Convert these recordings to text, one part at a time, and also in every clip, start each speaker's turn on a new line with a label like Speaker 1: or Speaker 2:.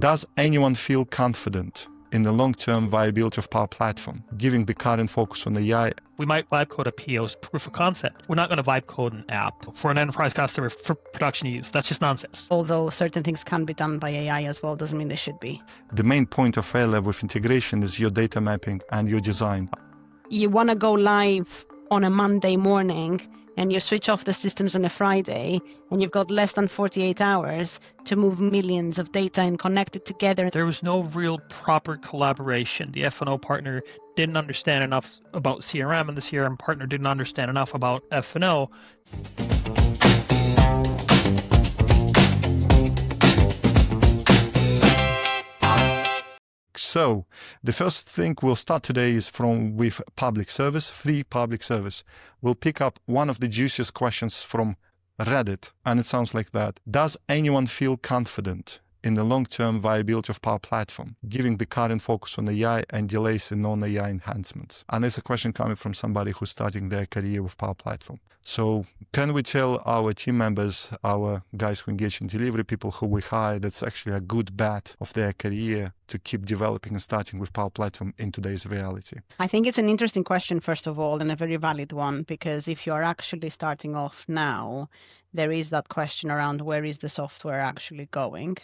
Speaker 1: Does anyone feel confident in the long-term viability of Power Platform, given the current focus on AI?
Speaker 2: We might vibe code a PO's proof of concept. We're not going to vibe code an app for an enterprise customer for production use. That's just nonsense.
Speaker 3: Although certain things can be done by AI as well, doesn't mean they should be.
Speaker 1: The main point of AI Lab with integration is your data mapping and your design.
Speaker 3: You want to go live on a Monday morning and you switch off the systems on a Friday and you've got less than 48 hours to move millions of data and connect it together.
Speaker 2: There was no real proper collaboration. The F&O partner didn't understand enough about CRM, and the CRM partner didn't understand enough about F&O.
Speaker 1: So the first thing we'll start today is with public service, free public service. We'll pick up one of the juiciest questions from Reddit, and it sounds like that. Does anyone feel confident in the long-term viability of Power Platform, given the current focus on AI and delays in non-AI enhancements? And it's a question coming from somebody who's starting their career with Power Platform. So can we tell our team members, our guys who engage in delivery, people who we hire, that's actually a good bet of their career to keep developing and starting with Power Platform in today's reality?
Speaker 3: I think it's an interesting question, first of all, and a very valid one, because if you're actually starting off now, there is that question around where is the software actually going.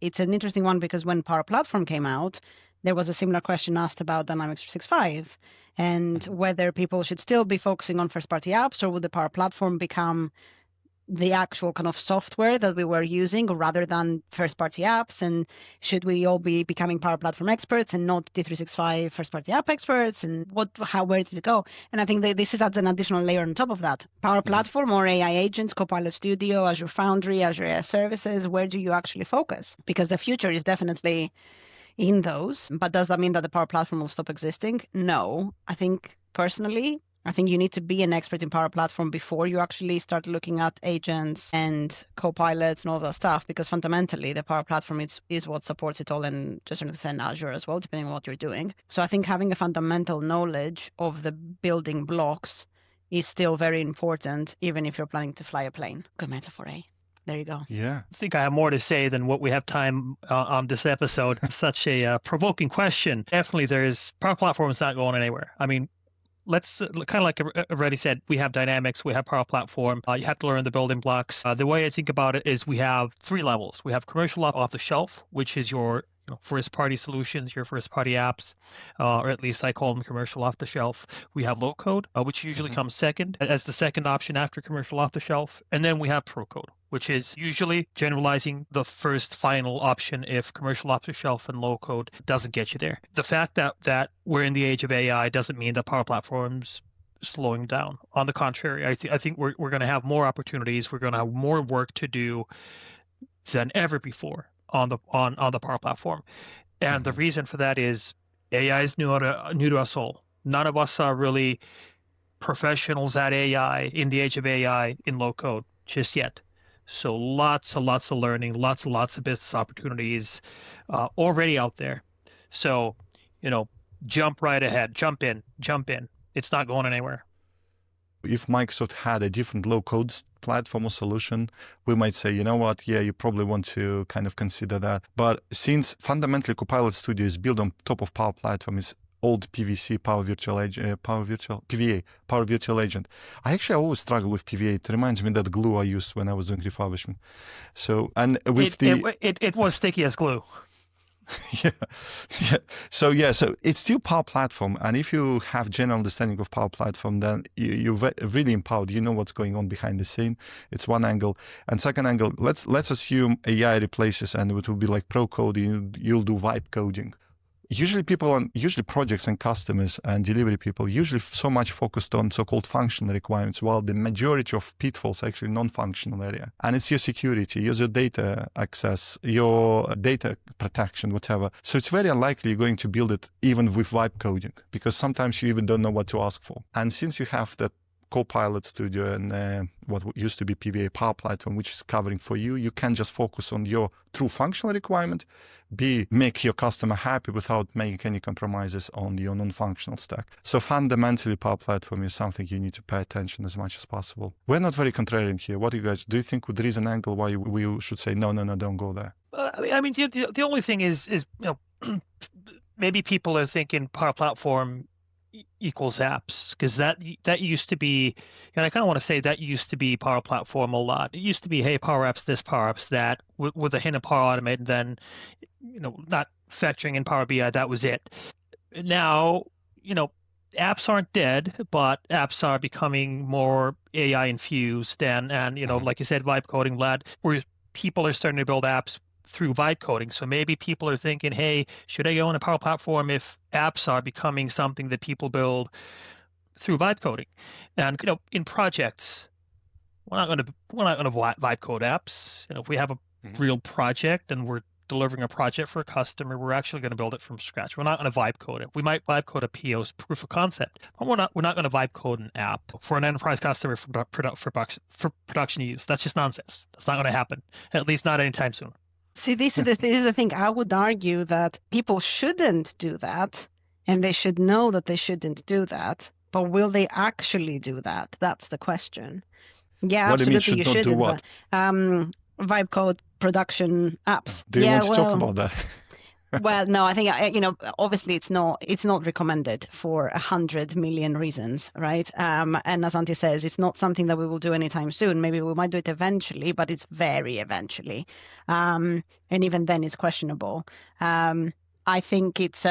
Speaker 3: It's an interesting one because when Power Platform came out, there was a similar question asked about Dynamics 365 and whether people should still be focusing on first-party apps, or would the Power Platform become the actual kind of software that we were using rather than first-party apps, and should we all be becoming Power Platform experts and not D365 first-party app experts, and where does it go? And I think that this adds an additional layer on top of that. Power Platform or AI agents, Copilot Studio, Azure Foundry, Azure AI Services, where do you actually focus? Because the future is definitely in those, but does that mean that the Power Platform will stop existing? No. I think you need to be an expert in Power Platform before you actually start looking at agents and co-pilots and all that stuff, because fundamentally the Power Platform is what supports it all, and to a certain extent Azure as well, depending on what you're doing. So I think having a fundamental knowledge of the building blocks is still very important, even if you're planning to fly a plane. Good metaphor, eh? There you go.
Speaker 1: Yeah.
Speaker 2: I think I have more to say than what we have time on this episode. Such a provoking question. Definitely Power Platform is not going anywhere. I mean, let's kind of like I already said, we have Dynamics, we have Power Platform. You have to learn the building blocks. The way I think about it is we have three levels. We have commercial off the shelf, which is your first-party solutions, your first-party apps, or at least I call them commercial off-the-shelf. We have low-code, which usually comes second, as the second option after commercial off-the-shelf. And then we have pro-code, which is usually generalizing the first final option if commercial off-the-shelf and low-code doesn't get you there. The fact that we're in the age of AI doesn't mean that Power Platform's slowing down. On the contrary, I think we're going to have more opportunities. We're going to have more work to do than ever before on the Power Platform. And the reason for that is AI is new to us all. None of us are really professionals at AI in the age of AI in low code just yet. So lots and lots of learning, lots and lots of business opportunities already out there. So, jump right ahead, jump in. It's not going anywhere.
Speaker 1: If Microsoft had a different low-code platform or solution, we might say, you know what, yeah, you probably want to kind of consider that. But since fundamentally Copilot Studio is built on top of Power Platform, is old PVC, Power Virtual Agent, PVA, Power Virtual Agent. I always struggle with PVA. It reminds me that glue I used when I was doing refurbishment. So, and with
Speaker 2: it was sticky as glue.
Speaker 1: Yeah. So it's still Power Platform, and if you have general understanding of Power Platform, then you're really empowered. You know what's going on behind the scene. It's one angle, and second angle. Let's assume AI replaces, and it will be like pro coding. You'll do vibe coding. Usually projects and customers and delivery people usually so much focused on so-called functional requirements, while the majority of pitfalls are actually non-functional area. And it's your security, your data access, your data protection, whatever. So it's very unlikely you're going to build it even with vibe coding, because sometimes you even don't know what to ask for. And since you have that Copilot Studio and what used to be PVA Power Platform, which is covering for you, you can just focus on your true functional requirement, make your customer happy without making any compromises on your non-functional stack. So fundamentally, Power Platform is something you need to pay attention as much as possible. We're not very contrarian here. What do you guys, do you think there is an angle why we should say, no, don't go there?
Speaker 2: The only thing is maybe people are thinking Power Platform equals apps, because that used to be, and I kind of want to say that used to be Power Platform a lot. It used to be, hey, Power Apps this, Power Apps that, with a hint of Power Automate, and then not factoring in Power BI. That was it. Now, apps aren't dead, but apps are becoming more AI infused, and like you said, vibe coding, Vlad, where people are starting to build apps through vibe coding. So maybe people are thinking, hey, should I go on a Power Platform if apps are becoming something that people build through vibe coding? And in projects, we're not going to vibe code apps. If we have a real project and we're delivering a project for a customer, we're actually going to build it from scratch. We're not going to vibe code it. We might vibe code a PO's proof of concept, but we're not going to vibe code an app for an enterprise customer for production use. That's just nonsense. That's not going to happen, at least not anytime soon.
Speaker 3: See, this is the thing. I would argue that people shouldn't do that, and they should know that they shouldn't do that. But will they actually do that? That's the question. Yeah,
Speaker 1: what
Speaker 3: absolutely,
Speaker 1: do you mean,
Speaker 3: you
Speaker 1: should
Speaker 3: shouldn't.
Speaker 1: not do what?
Speaker 3: Vibe code production apps.
Speaker 1: Do you want to talk about that?
Speaker 3: Well, no, I think obviously it's not recommended for 100 million reasons, right? And as Antti says, it's not something that we will do anytime soon. Maybe we might do it eventually, but it's very eventually, and even then it's questionable. I think it's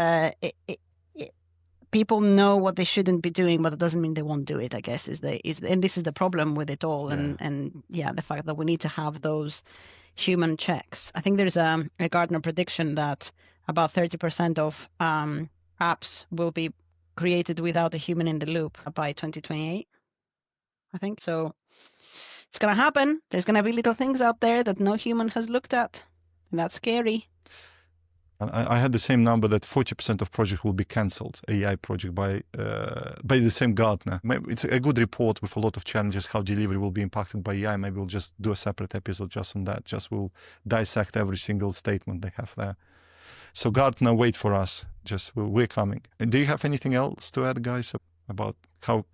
Speaker 3: people know what they shouldn't be doing, but it doesn't mean they won't do it, I guess, and this is the problem with it all.
Speaker 1: Yeah.
Speaker 3: And the fact that we need to have those human checks. I think there's a Gartner prediction that about 30% of apps will be created without a human in the loop by 2028. I think so. It's going to happen. There's going to be little things out there that no human has looked at, and that's scary.
Speaker 1: I had the same number that 40% of projects will be cancelled, AI project, by the same Gartner. It's a good report with a lot of challenges, how delivery will be impacted by AI. Maybe we'll just do a separate episode just on that. Just we'll dissect every single statement they have there. So Gartner, wait for us. We're coming. And do you have anything else to add, guys, about how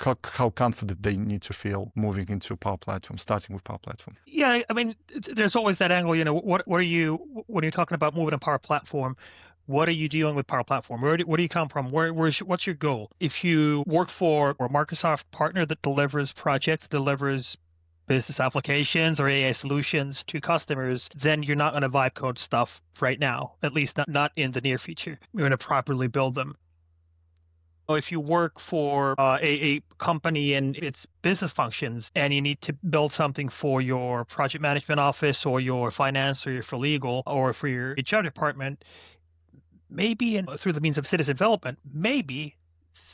Speaker 1: confident they need to feel moving into Power Platform, starting with Power Platform?
Speaker 2: Yeah, I mean, there's always that angle. What are you, when you're talking about moving to Power Platform, what are you doing with Power Platform? Where do you come from? What's your goal? If you work for a Microsoft partner that delivers projects, delivers business applications or AI solutions to customers, then you're not going to vibe code stuff right now, at least not in the near future. You're going to properly build them. If you work for a company and its business functions, and you need to build something for your project management office or your finance or for legal or for your HR department, maybe through the means of citizen development, maybe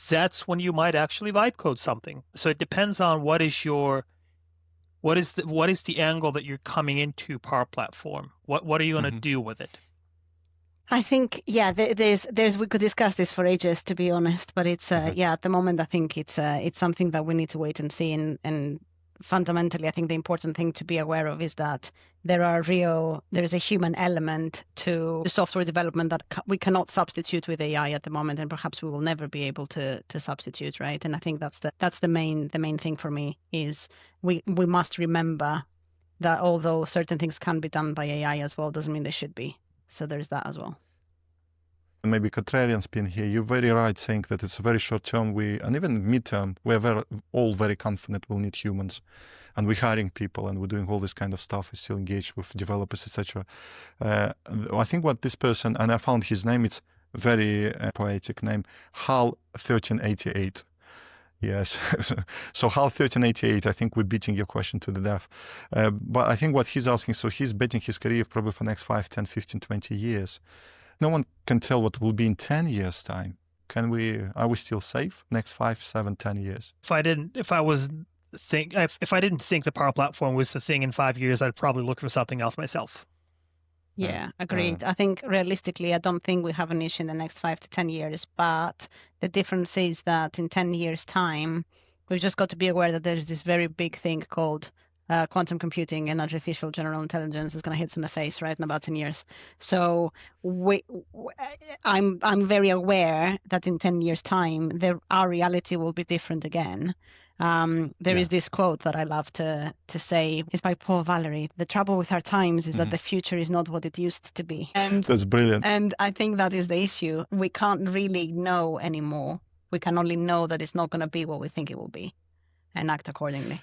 Speaker 2: that's when you might actually vibe code something. So it depends on what is the angle that you're coming into Power Platform. What are you going to do with it?
Speaker 3: I think, there's we could discuss this for ages, to be honest, but it's at the moment I think it's something that we need to wait and see, and fundamentally I think the important thing to be aware of is that there's a human element to software development that we cannot substitute with AI at the moment, and perhaps we will never be able to substitute, right? And I think that's the main thing for me is we must remember that although certain things can be done by AI as well, doesn't mean they should be. So there's that as well.
Speaker 1: Maybe contrarian spin here. You're very right saying that it's a very short term. And even midterm, we're all very confident we'll need humans. And we're hiring people and we're doing all this kind of stuff. We're still engaged with developers, etc. I think what this person, and I found his name, it's very poetic name, HAL 1388. Yes. So HAL 1388, I think we're beating your question to the death. But I think what he's asking, so he's betting his career probably for the next 5, 10, 15, 20 years. No one can tell what will be in 10 years' time. Are we still safe next 5, 7, 10 years?
Speaker 2: If I didn't think the Power Platform was the thing in 5 years, I'd probably look for something else myself.
Speaker 3: Yeah, agreed. I think realistically, I don't think we have an issue in the next 5 to 10 years, but the difference is that in 10 years' time, we've just got to be aware that there's this very big thing called quantum computing and artificial general intelligence is going to hit us in the face, right, in about 10 years. So I'm very aware that in 10 years' time, our reality will be different again. There is this quote that I love to say. It's by Paul Valery. The trouble with our times is that the future is not what it used to be. And
Speaker 1: that's brilliant.
Speaker 3: And I think that is the issue. We can't really know anymore. We can only know that it's not going to be what we think it will be and act accordingly.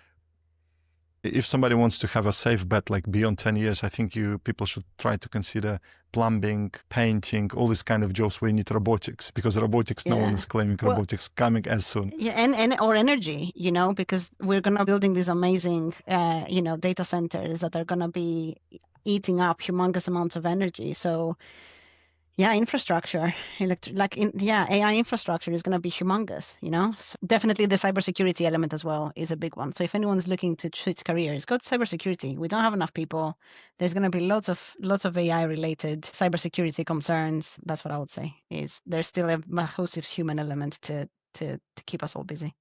Speaker 1: If somebody wants to have a safe bet, like beyond 10 years, I think people should try to consider plumbing, painting, all these kind of jobs where you need robotics, because robotics, no one is claiming robotics coming as soon.
Speaker 3: Yeah, and or energy, because we're going to be building these amazing, data centers that are going to be eating up humongous amounts of energy. So yeah, infrastructure, AI infrastructure is going to be humongous, So definitely the cybersecurity element as well is a big one. So if anyone's looking to switch careers, go to cybersecurity. We don't have enough people. There's going to be lots of AI related cybersecurity concerns. That's what I would say, is there's still a massive human element to keep us all busy.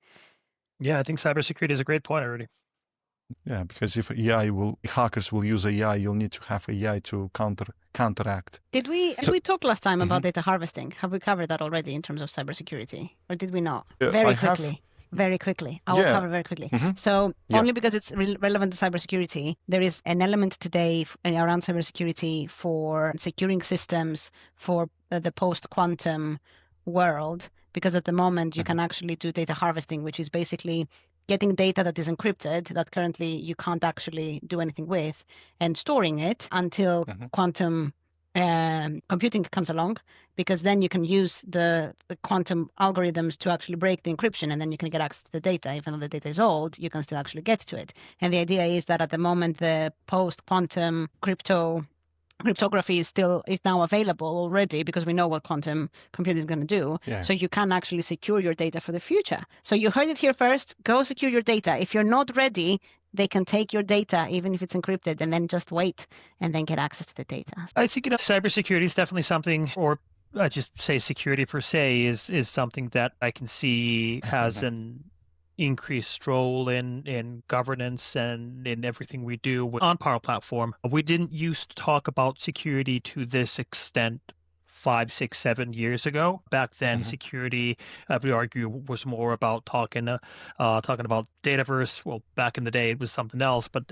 Speaker 2: Yeah, I think cybersecurity is a great point already.
Speaker 1: Yeah, because if hackers will use AI, you'll need to have AI to counteract.
Speaker 3: Did we talk last time about data harvesting? Have we covered that already in terms of cybersecurity, or did we not? Very quickly. I will cover very quickly. So only because it's relevant to cybersecurity, there is an element today around cybersecurity for securing systems for the post-quantum world, because at the moment you can actually do data harvesting, which is basically getting data that is encrypted that currently you can't actually do anything with, and storing it until quantum computing comes along, because then you can use the quantum algorithms to actually break the encryption, and then you can get access to the data. Even though the data is old, you can still actually get to it. And the idea is that at the moment, the post-quantum cryptography is now available already, because we know what quantum computing is going to do. Yeah. So you can actually secure your data for the future. So you heard it here first. Go secure your data. If you're not ready, they can take your data, even if it's encrypted, and then just wait and then get access to the data.
Speaker 2: I think cybersecurity is definitely something, or I just say security per se is something that I can see has an increased role in governance and in everything we do on Power Platform. We didn't used to talk about security to this extent 5, 6, 7 years ago. Back then, security, I would argue, was more about talking about Dataverse. Well, back in the day, it was something else, but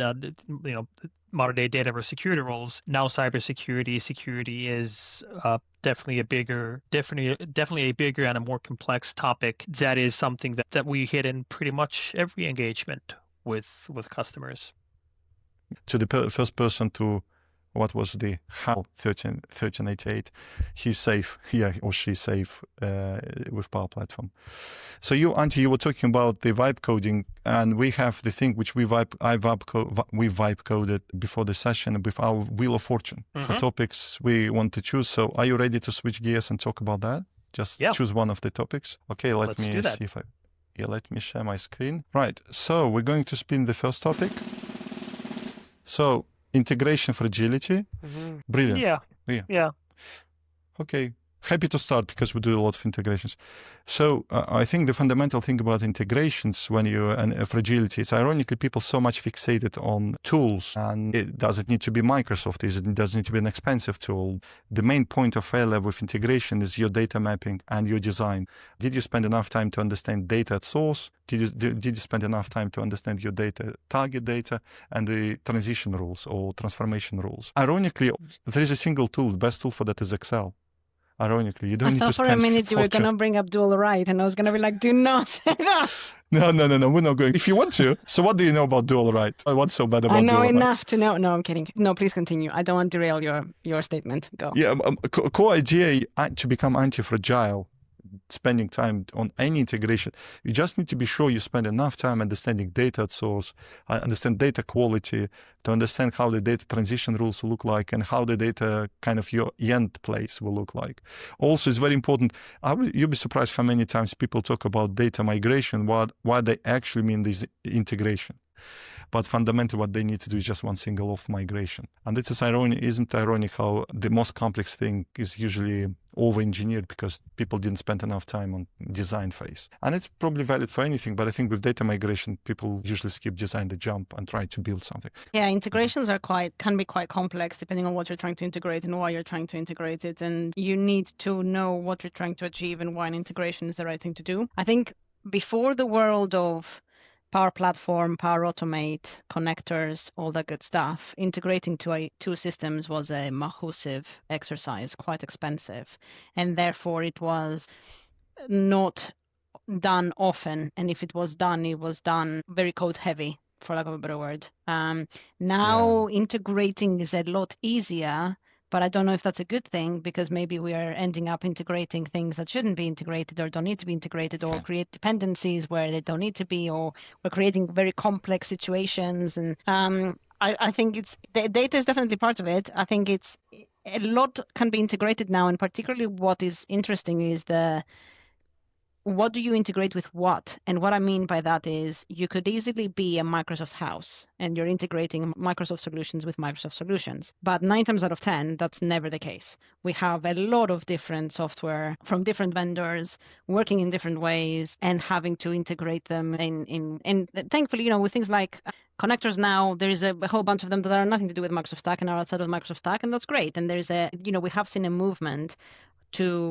Speaker 2: modern day Dataverse security roles. Now, security is definitely a bigger and a more complex topic. That is something that we hit in pretty much every engagement with customers.
Speaker 1: To the first person to what was the HAL 1388, he's safe, or she's safe with Power Platform. So you, Antti, you were talking about the vibe coding, and we have the thing which we vibe coded before the session with our Wheel of Fortune for topics we want to choose. So are you ready to switch gears and talk about that? Just choose one of the topics. Okay, let me see if let me share my screen. Right, so we're going to spin the first topic. So integration fragility. Brilliant.
Speaker 2: Yeah.
Speaker 1: Okay. Happy to start because we do a lot of integrations. So I think the fundamental thing about integrations and fragility is, ironically, people so much fixated on tools, and does it need to be Microsoft? Does it need to be an expensive tool? The main point of failure with integration is your data mapping and your design. Did you spend enough time to understand data at source? Did you spend enough time to understand your data, target data, and the transition rules or transformation rules? Ironically, there is a single tool. The best tool for that is Excel. Ironically, you don't need to spend
Speaker 3: for a minute you were going to bring up dual write, and I was going to be like, do not say that.
Speaker 1: No, we're not going. If you want to. So what do you know about dual write? What's so bad about dual write?
Speaker 3: I know enough to know. No, I'm kidding. No, please continue. I don't want to derail your statement. Go.
Speaker 1: Yeah, core idea to become anti-fragile, spending time on any integration, you just need to be sure you spend enough time understanding data at source, understand data quality, to understand how the data transition rules will look like, and how the data kind of your end place will look like. Also, it's very important. You'll be surprised how many times people talk about data migration, what they actually mean is integration. But fundamentally, what they need to do is just one single off migration. And it isn't ironic how the most complex thing is usually over-engineered because people didn't spend enough time on design phase. And it's probably valid for anything, but I think with data migration, people usually skip design, the jump, and try to build something.
Speaker 3: Yeah, integrations can be quite complex depending on what you're trying to integrate and why you're trying to integrate it. And you need to know what you're trying to achieve and why an integration is the right thing to do. I think before the world of Power Platform, Power Automate, connectors, all that good stuff. Integrating two systems was a massive exercise, quite expensive, and therefore it was not done often. And if it was done very code heavy, for lack of a better word. Now integrating is a lot easier, but I don't know if that's a good thing, because maybe we are ending up integrating things that shouldn't be integrated or don't need to be integrated, or create dependencies where they don't need to be, or we're creating very complex situations. And I think the data is definitely part of it. I think it's a lot can be integrated now, and particularly what is interesting is what do you integrate with what? And what I mean by that is you could easily be a Microsoft house and you're integrating Microsoft solutions with Microsoft solutions. But 9 times out of 10, that's never the case. We have a lot of different software from different vendors working in different ways and having to integrate them and thankfully, with things like connectors now, there is a whole bunch of them that are nothing to do with Microsoft Stack and are outside of Microsoft Stack, and that's great. And there's we have seen a movement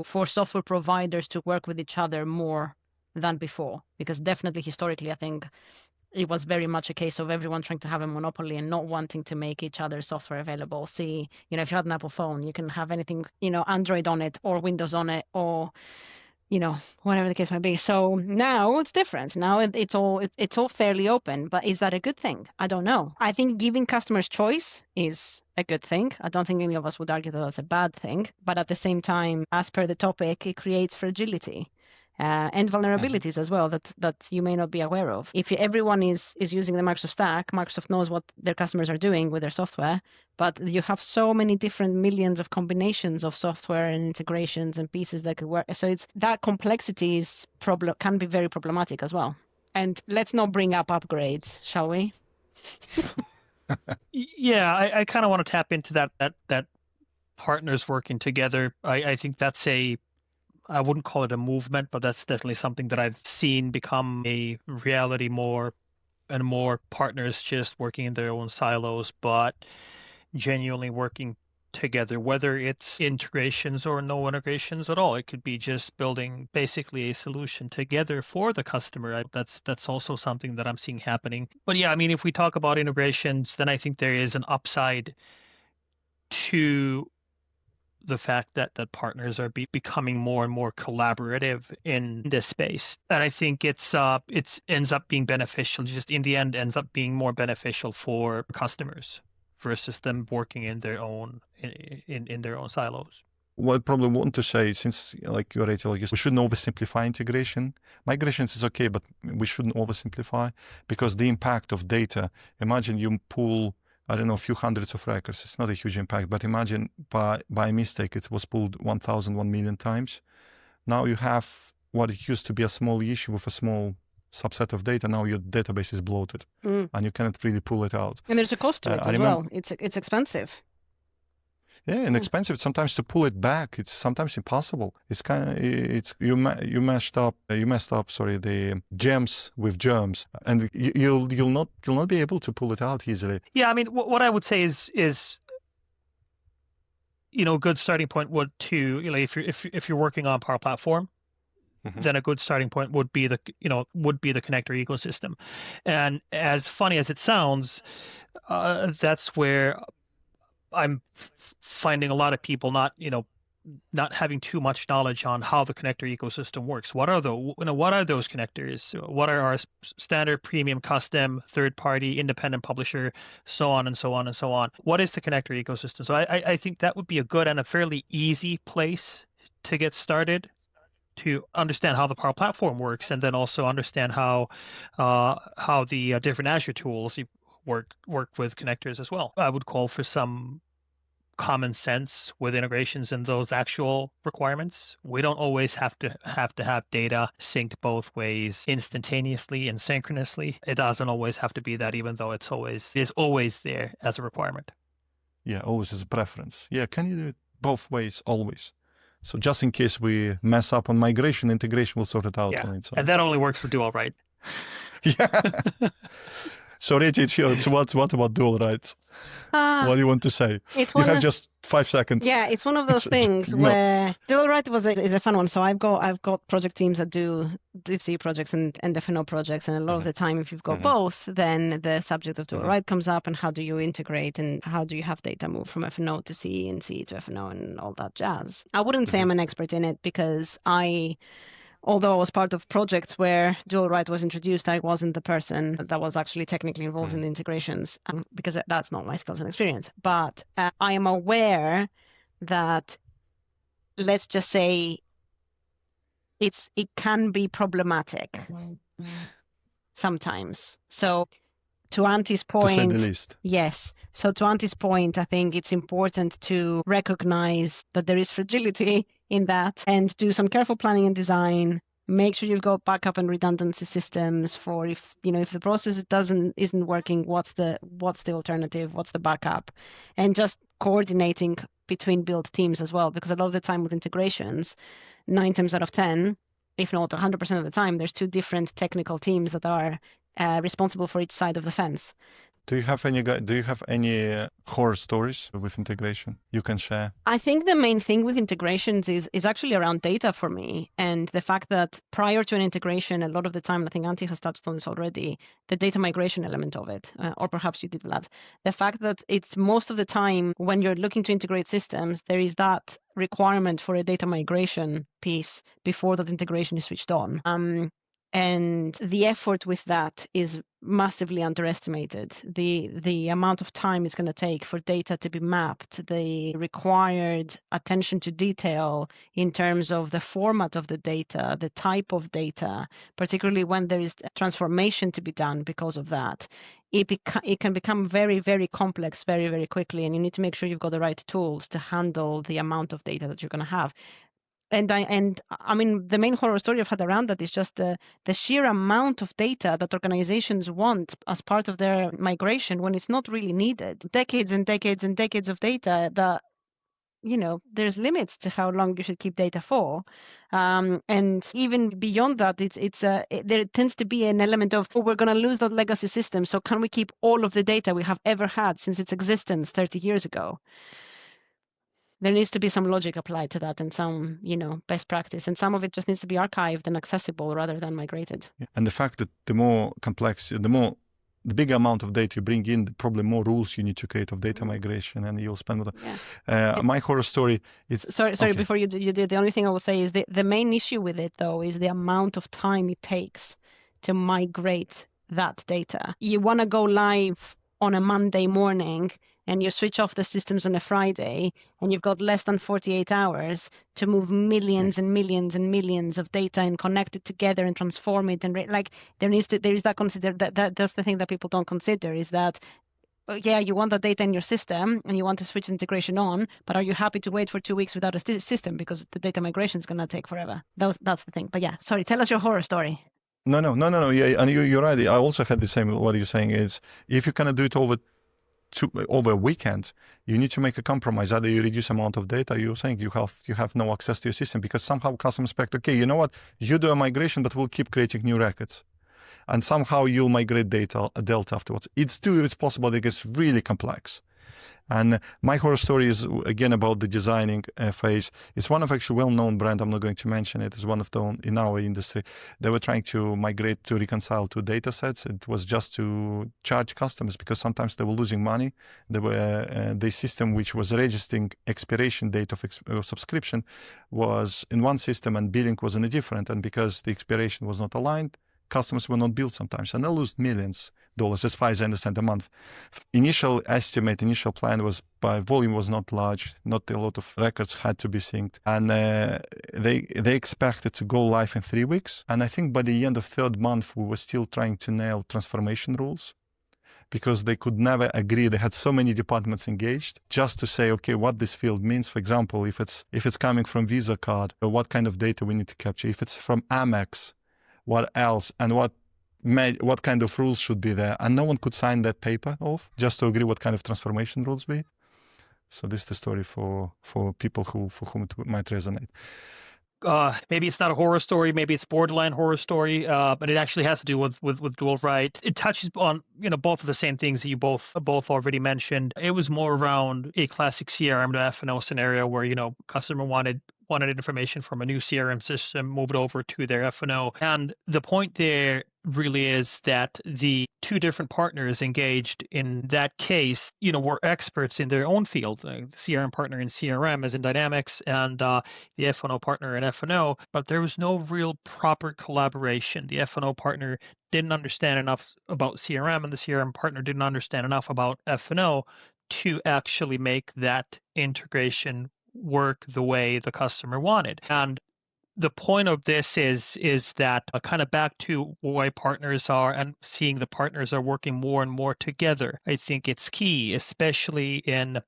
Speaker 3: for software providers to work with each other more than before, because definitely historically I think it was very much a case of everyone trying to have a monopoly and not wanting to make each other's software available. See, if you had an Apple phone, you can have anything, Android on it or Windows on it, or whatever the case might be. So now it's different. Now it's all fairly open. But is that a good thing? I don't know. I think giving customers choice is a good thing. I don't think any of us would argue that that's a bad thing. But at the same time, as per the topic, it creates fragility. And vulnerabilities as well that you may not be aware of. If everyone is using the Microsoft Stack, Microsoft knows what their customers are doing with their software, but you have so many different millions of combinations of software and integrations and pieces that could work. So it's that complexity can be very problematic as well. And let's not bring up upgrades, shall we?
Speaker 2: Yeah, I kind of want to tap into that partners working together. I think that's I wouldn't call it a movement, but that's definitely something that I've seen become a reality more and more, partners just working in their own silos, but genuinely working together, whether it's integrations or no integrations at all. It could be just building basically a solution together for the customer. That's also something that I'm seeing happening. But yeah, I mean, if we talk about integrations, then I think there is an upside to the fact that partners are becoming more and more collaborative in this space. And I think it ends up being beneficial, just in the end ends up being more beneficial for customers versus them working in their own in their own silos.
Speaker 1: What I probably want to say, since like you already told, we shouldn't oversimplify integration. Migrations is okay, but we shouldn't oversimplify, because the impact of data, imagine you pull, I don't know, a few hundreds of records. It's not a huge impact, but imagine by mistake it was pulled 1 million times. Now you have what it used to be a small issue with a small subset of data. Now your database is bloated and you cannot really pull it out.
Speaker 3: And there's a cost to it as well. It's expensive.
Speaker 1: Yeah, and expensive sometimes to pull it back. It's sometimes impossible. You messed up the gems with germs, and you'll not be able to pull it out easily.
Speaker 2: Yeah, I mean, what I would say is a good starting point would if you're working on Power Platform, then a good starting point would be the connector ecosystem. And as funny as it sounds, that's where I'm finding a lot of people not having too much knowledge on how the connector ecosystem works. What are those connectors? What are our standard, premium, custom, third-party, independent publisher, so on and so on and so on? What is the connector ecosystem? So I think that would be a good and a fairly easy place to get started, to understand how the Power Platform works, and then also understand how the different Azure tools work with connectors as well. I would call for some common sense with integrations and those actual requirements. We don't always have to have data synced both ways instantaneously and synchronously. It doesn't always have to be that, even though it's always there as a requirement.
Speaker 1: Yeah, always as a preference. Yeah, can you do it both ways always? So just in case we mess up on migration, integration will sort it out on its own.
Speaker 2: And that only works for dual, right?
Speaker 1: Yeah. So Rachel, what about dual rights? What do you want to say?
Speaker 3: It's
Speaker 1: You
Speaker 3: one
Speaker 1: have just 5 seconds.
Speaker 3: Yeah, it's one of those things
Speaker 1: No.
Speaker 3: where dual right is a fun one. So I've got project teams that do DevC projects and FNO projects, and a lot of the time, if you've got both, then the subject of dual right comes up, and how do you integrate, and how do you have data move from FNO to C and C to FNO and all that jazz. I wouldn't say I'm an expert in it because although I was part of projects where dual right was introduced, I wasn't the person that was actually technically involved in the integrations because that's not my skills and experience. But I am aware that, let's just say, it can be problematic sometimes. So to Anti's point,
Speaker 1: to say the least.
Speaker 3: Yes. So to Anti's point, I think it's important to recognize that there is fragility in that and do some careful planning and design. Make sure you've got backup and redundancy systems for if the process isn't working, what's the alternative, what's the backup, and just coordinating between build teams as well, because a lot of the time with integrations, 9 times out of 10, if not 100% of the time, there's 2 different technical teams that are responsible for each side of the fence.
Speaker 1: Do you have any horror stories with integration you can share?
Speaker 3: I think the main thing with integrations is actually around data for me, and the fact that prior to an integration, a lot of the time, I think Antti has touched on this already, the data migration element of it, or perhaps you did, Vlad. The fact that it's most of the time when you're looking to integrate systems, there is that requirement for a data migration piece before that integration is switched on. And the effort with that is massively underestimated. The amount of time it's going to take for data to be mapped, the required attention to detail in terms of the format of the data, the type of data, particularly when there is transformation to be done because of that. It can become very, very complex very, very quickly, and you need to make sure you've got the right tools to handle the amount of data that you're going to have. And I mean, the main horror story I've had around that is just the sheer amount of data that organizations want as part of their migration when it's not really needed. Decades and decades and decades of data that, there's limits to how long you should keep data for. And even beyond that, there tends to be an element of, we're going to lose that legacy system. So can we keep all of the data we have ever had since its existence 30 years ago? There needs to be some logic applied to that and some, best practice. And some of it just needs to be archived and accessible rather than migrated.
Speaker 1: Yeah. And the fact that the more complex, the bigger amount of data you bring in, probably more rules you need to create of data migration, and you'll spend more. My horror story is...
Speaker 3: Sorry, okay. Before you do, the only thing I will say is the main issue with it, though, is the amount of time it takes to migrate that data. You want to go live on a Monday morning, and you switch off the systems on a Friday, and you've got less than 48 hours to move millions and millions and millions of data and connect it together and transform it. And there is that that's the thing that people don't consider, is that, you want that data in your system and you want to switch integration on, but are you happy to wait for 2 weeks without a system because the data migration is going to take forever? That's the thing. But yeah, sorry, tell us your horror story.
Speaker 1: No. Yeah, and you're right. I also had the same. What you're saying is, if you cannot do it over a weekend, you need to make a compromise. Either you reduce amount of data, you're saying you have no access to your system, because somehow customers expect, okay, you know what, you do a migration, but we'll keep creating new records. And somehow you'll migrate delta afterwards. It's possible, it gets really complex. And my horror story is, again, about the designing phase. It's one of actually well-known brand. I'm not going to mention it. It's one of the in our industry. They were trying to migrate to reconcile two data sets. It was just to charge customers because sometimes they were losing money. They were the system which was registering expiration date of subscription was in one system and billing was in a different. And because the expiration was not aligned, customers were not billed sometimes, and they lose millions dollars, as far as I understand, a month. Initial plan was, by volume was not large, not a lot of records had to be synced, and they expected to go live in 3 weeks. And I think by the end of third month, we were still trying to nail transformation rules, because they could never agree. They had so many departments engaged just to say, okay, what this field means. For example, if it's coming from Visa card, what kind of data we need to capture. If it's from Amex, what else, and what kind of rules should be there. And no one could sign that paper off just to agree what kind of transformation rules be. So this is the story for people for whom it might resonate.
Speaker 2: maybe it's not a horror story, maybe it's borderline horror story, but it actually has to do with dual write. It touches on both of the same things that you both already mentioned. It was more around a classic CRM to F&O scenario where customer wanted information from a new CRM system, move it over to their F&O, and the point there really is that the two different partners engaged in that case, were experts in their own field. The CRM partner in CRM as in Dynamics, and the F&O partner in F&O, but there was no real proper collaboration. The F&O partner didn't understand enough about CRM, and the CRM partner didn't understand enough about F&O to actually make that integration work the way the customer wanted. And the point of this is that kind of back to why partners are, and seeing the partners are working more and more together. I think it's key, especially in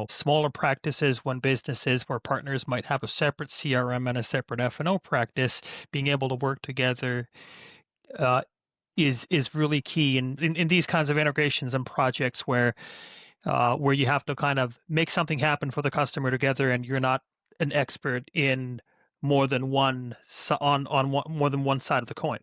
Speaker 2: smaller practices, when businesses where partners might have a separate CRM and a separate F&O practice, being able to work together is really key in these kinds of integrations and projects where you have to kind of make something happen for the customer together, and you're not an expert in more than one side of the coin.